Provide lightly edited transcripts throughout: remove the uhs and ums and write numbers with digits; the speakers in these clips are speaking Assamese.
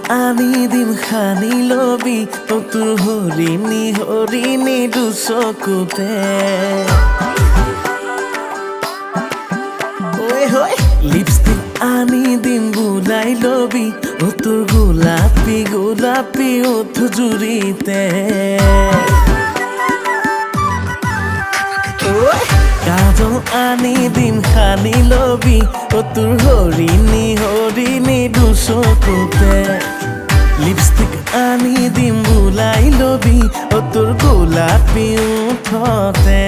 আনি দিম খানি লবি ও তোৰ হৰিণী হৰিণী দুচকুতে লিপষ্টিক আনি দিম বুলাই লবি ও তোৰ গোলাপী গোলাপী ওঠ জুৰিতে কাজল আনি দিম খানি লবি ও তোৰ হৰিণী হৰিণী দুচকুতে লিপষ্টিক আনি দিম বুলাই লবি ও তোৰ গোলাপী ওঠতে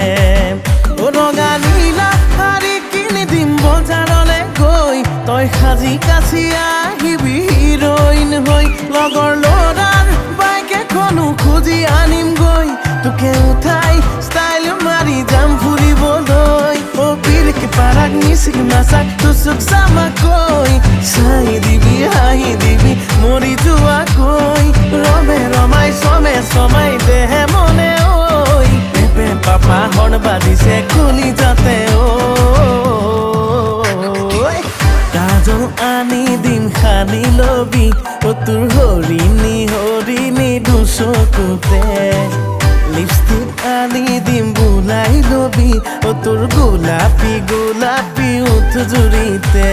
ও ৰঙা নীলা শাৰী কিনি দিম বজাৰলে গৈ তই সাজি কাছি আহিবি হিৰইন হৈ লগৰ ল'ৰাৰ বাইক এখনো খুজি আনিম গৈ তোকে উঠাই ষ্টাইল মাৰি যাম ফুৰিবলৈ ও বিৰকে পাৰাক মিচিক নাচাক তুচুক চামাকৈ চাই দিবি হাঁহি দিবি মৰি যোৱাকৈ ৰমে ৰমাই চমে চমাই দেহে মনে ঐ পেপে পাপা হৰ্ণ বাজিছে খুলি যাতে কাজল আনি দিম খানি লবি ও তোৰ হৰিণী হৰিণী দুচকুতে লিপষ্টিক আনি দিম বুলাই লবি ও তোৰ গোলাপী গোলাপী ওঠ জুৰিতে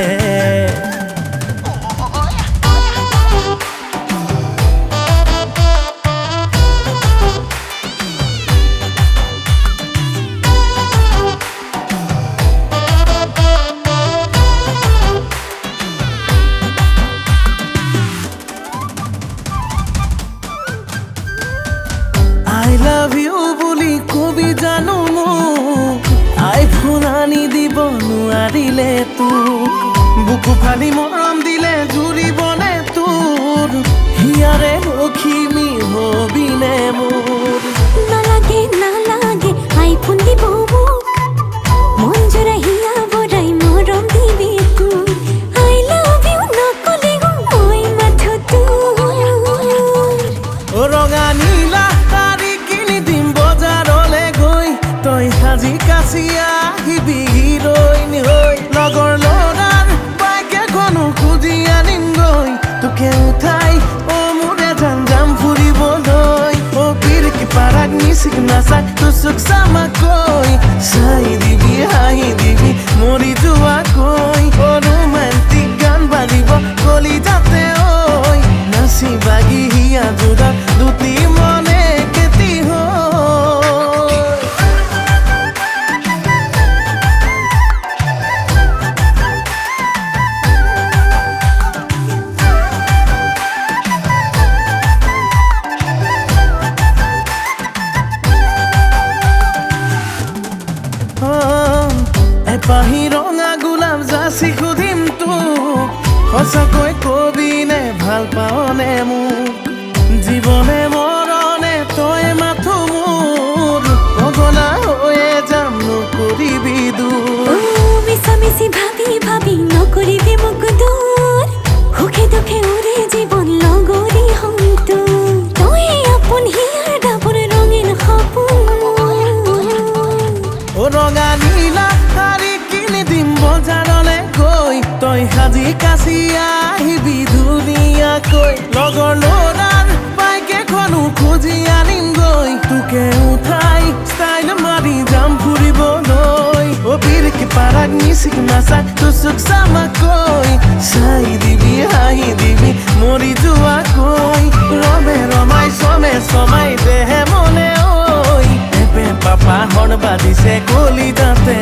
I love you বুলি কবি জানো মোক আইফোন আনি দিব নোৱাৰিলে তোক বুকু ফালি মৰম দিলে জুৰিবনে তোৰ হিয়াৰে লখিমী হবিনে মোৰ নালাগে নালাগে আইফোন দিব মোক মন জোৰা হিয়া বৰাই মৰম দিবি তোৰ I love you নকলে মই মাথো তোৰ ও ৰঙা নীলা শাৰী কিনি দিম বজাৰলে গৈ তই সাজি কাছি আহিবি হিৰইন হৈ লগৰ ল'ৰাৰ বাইক এখনো খুজি আনিম গৈ তোকে উঠাই ও মোৰে যাম ফুৰিবলৈ ও বিৰকে পাৰাক মিচিক নাচাক তুচুক চামাকৈ চাই দিবি হাঁহি দিবি মৰি যোৱাকৈ ও ৰোমান্টিক গান বাজিব কলি যাতে ঐ নাচি বাগি হিয়া জোৰা দুটি মনে কেতি এপাহি ৰঙা গোলাপ যাচি সুধিম তোক সঁচাকৈ কবিনে ভাল পাৱনে মোক জীৱনে মৰণে তই মাথো মোৰ পগলা হৈয়ে যাম নকৰিবি দূৰ মিছামিছি ভাবি ভাবি নকৰিবি মোক দূৰ সুখে দুখে উৰে জীৱন লগৰী হয়তো তই আপোন হিয়াৰ ডাবৰ ৰঙীন সপোন ও ৰঙা নীলা শাৰী কিনি দিম বজাৰলে গৈ তই সাজি কাছি আহিবি ধুনীয়াকৈ লগৰ ল'ৰাৰ বাইক এখনো খুজি আনিম গৈ তোকে উঠাই ষ্টাইল মাৰি যাম ফুৰিবলৈ ও বিৰকে পাৰাক মিচিক নাচাক তুচুক চামাকৈ চাই দিবি হাঁহি দিবি মৰি যোৱাকৈ ৰমে ৰমাই চমে চমাই দেহে মনে ঐ পেপে পাপা হৰ্ণ বাজিছে কলি যাতে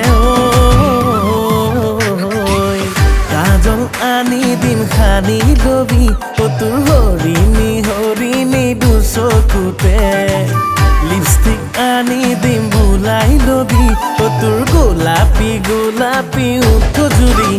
কাজল আনি দিম খানি লবি ও তোৰ হৰিণী হৰিণী দুচকুতে লিপষ্টিক আনি দিম বুলাই লবি ও তোৰ গোলাপী গোলাপী ওঠ জুৰি